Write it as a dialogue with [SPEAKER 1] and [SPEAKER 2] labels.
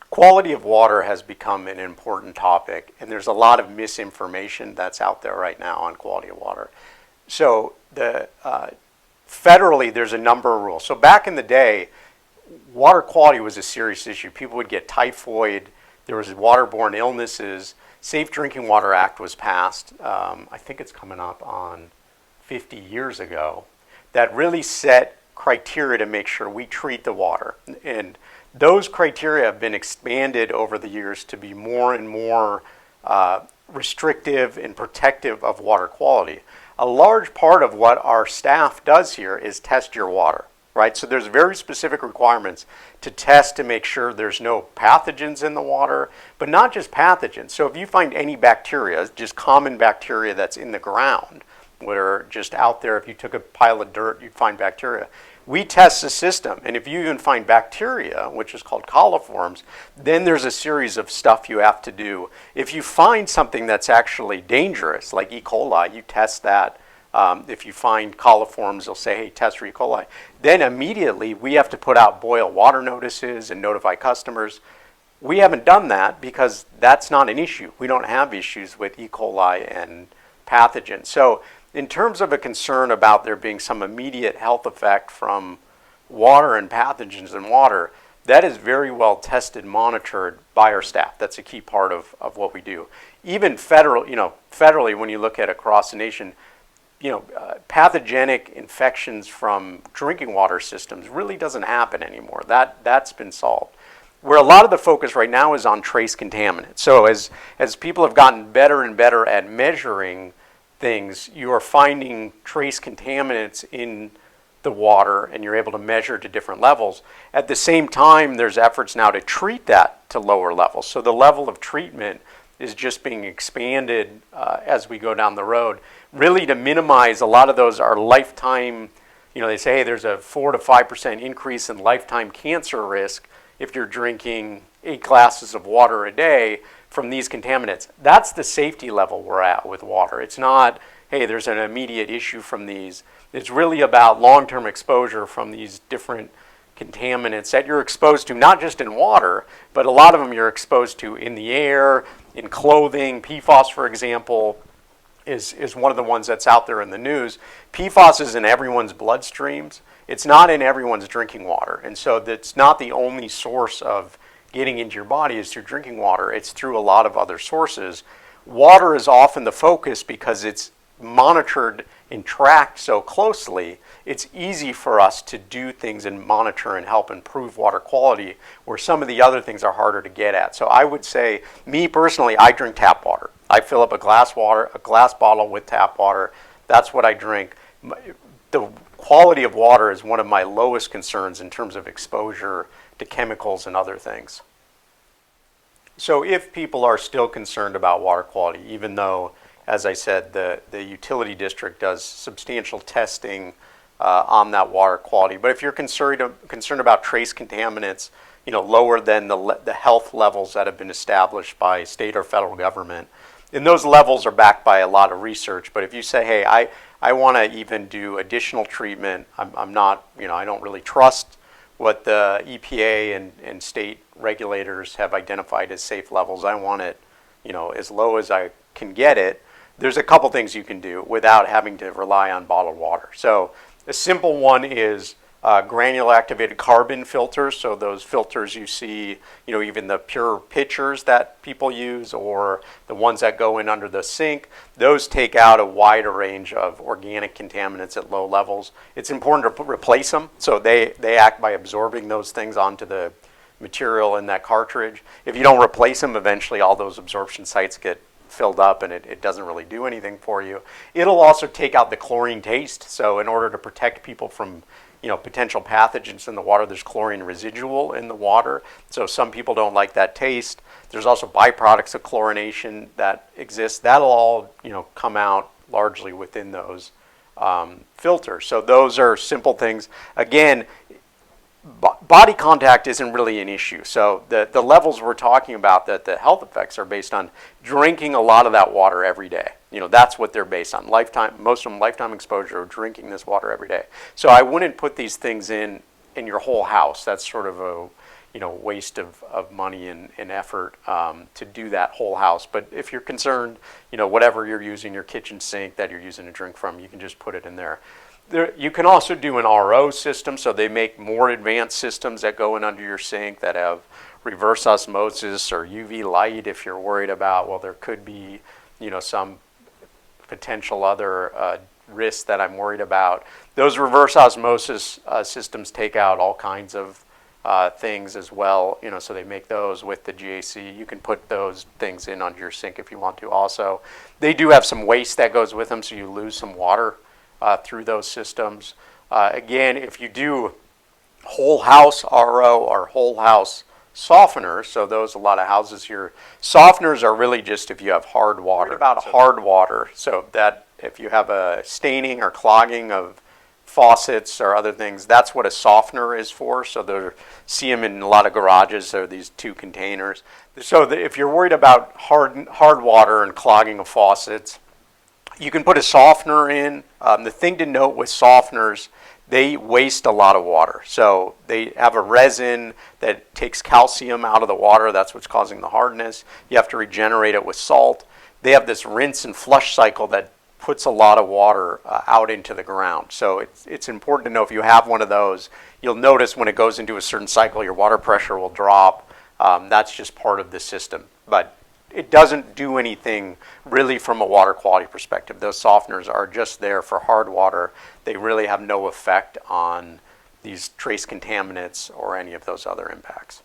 [SPEAKER 1] Quality of water has become an important topic, and there's a lot of misinformation that's out there right now on quality of water. So federally, there's a number of rules. So back in the day, water quality was a serious issue. People would get typhoid. There was waterborne illnesses. Safe Drinking Water Act was passed. I think it's coming up on 50 years ago. That really set criteria to make sure we treat the water. And those criteria have been expanded over the years to be more and more restrictive and protective of water quality. A large part of what our staff does here is test your water, right? So there's very specific requirements to test to make sure there's no pathogens in the water, but not just pathogens. So if you find any bacteria, just common bacteria that's in the ground, that are just out there, if you took a pile of dirt, you'd find bacteria. We test the system, and if you even find bacteria, which is called coliforms, then there's a series of stuff you have to do. If you find something that's actually dangerous, like E. coli, you test that. If you find coliforms, they'll say, hey, test for E. coli. Then immediately we have to put out boil water notices and notify customers. We haven't done that because that's not an issue. We don't have issues with E. coli and pathogens. So in terms of a concern about there being some immediate health effect from water and pathogens in water, that is very well tested, monitored by our staff. That's a key part of what we do. Even federally, when you look at across the nation, pathogenic infections from drinking water systems really doesn't happen anymore. That's been solved. Where a lot of the focus right now is on trace contaminants. So as people have gotten better and better at measuring things, you are finding trace contaminants in the water, and you're able to measure to different levels. At the same time, there's efforts now to treat that to lower levels. So the level of treatment is just being expanded as we go down the road, really to minimize a lot of those are lifetime, they say, hey, there's a 4 to 5% increase in lifetime cancer risk if you're drinking 8 glasses of water a day from these contaminants. That's the safety level we're at with water. It's not, hey, there's an immediate issue from these. It's really about long-term exposure from these different contaminants that you're exposed to, not just in water, but a lot of them you're exposed to in the air, in clothing. PFAS, for example, is one of the ones that's out there in the news. PFAS is in everyone's bloodstreams. It's not in everyone's drinking water. And so that's not the only source of getting into your body is through drinking water. It's through a lot of other sources. Water is often the focus because it's monitored and tracked so closely. It's easy for us to do things and monitor and help improve water quality, where some of the other things are harder to get at. So I would say, me personally, I drink tap water. I fill up a glass bottle with tap water. That's what I drink. The quality of water is one of my lowest concerns in terms of exposure to chemicals and other things. So if people are still concerned about water quality, even though, as I said, the utility district does substantial testing on that water quality, but if you're concerned about trace contaminants, lower than the health levels that have been established by state or federal government, and those levels are backed by a lot of research. But if you say, hey, I want to even do additional treatment, I'm not, I don't really trust what the EPA and state regulators have identified as safe levels. I want it, as low as I can get it. There's a couple things you can do without having to rely on bottled water. So a simple one is granular activated carbon filters. So those filters you see, even the pure pitchers that people use, or the ones that go in under the sink, those take out a wider range of organic contaminants at low levels. It's important to replace them. So they act by absorbing those things onto the material in that cartridge. If you don't replace them, eventually all those absorption sites get filled up and it doesn't really do anything for you. It'll also take out the chlorine taste. So in order to protect people from potential pathogens in the water, there's chlorine residual in the water. So some people don't like that taste. There's also byproducts of chlorination that exist. That'll all come out largely within those filters. So those are simple things. Again, body contact isn't really an issue. So the levels we're talking about, that the health effects are based on drinking a lot of that water every day. That's what they're based on. Most of them lifetime exposure of drinking this water every day. So I wouldn't put these things in your whole house. That's sort of waste of money and effort to do that whole house. But if you're concerned, whatever you're using, your kitchen sink that you're using to drink from, you can just put it in there. You can also do an RO system, so they make more advanced systems that go in under your sink that have reverse osmosis or UV light if you're worried about, well, there could be, some potential other risks that I'm worried about. Those reverse osmosis systems take out all kinds of things as well, so they make those with the GAC. You can put those things in under your sink if you want to also. They do have some waste that goes with them, so you lose some water through those systems. Again, if you do whole house RO or whole house softeners, so those, a lot of houses here, softeners are really just if you have hard water. What about hard water? So that if you have a staining or clogging of faucets or other things, that's what a softener is for. So there, see them in a lot of garages. There are these two containers. So if you're worried about hard water and clogging of faucets, you can put a softener in. The thing to note with softeners, they waste a lot of water. So they have a resin that takes calcium out of the water. That's what's causing the hardness. You have to regenerate it with salt. They have this rinse and flush cycle that puts a lot of water out into the ground. So it's important to know if you have one of those, you'll notice when it goes into a certain cycle, your water pressure will drop. That's just part of the system. But it doesn't do anything really from a water quality perspective. Those softeners are just there for hard water. They really have no effect on these trace contaminants or any of those other impacts.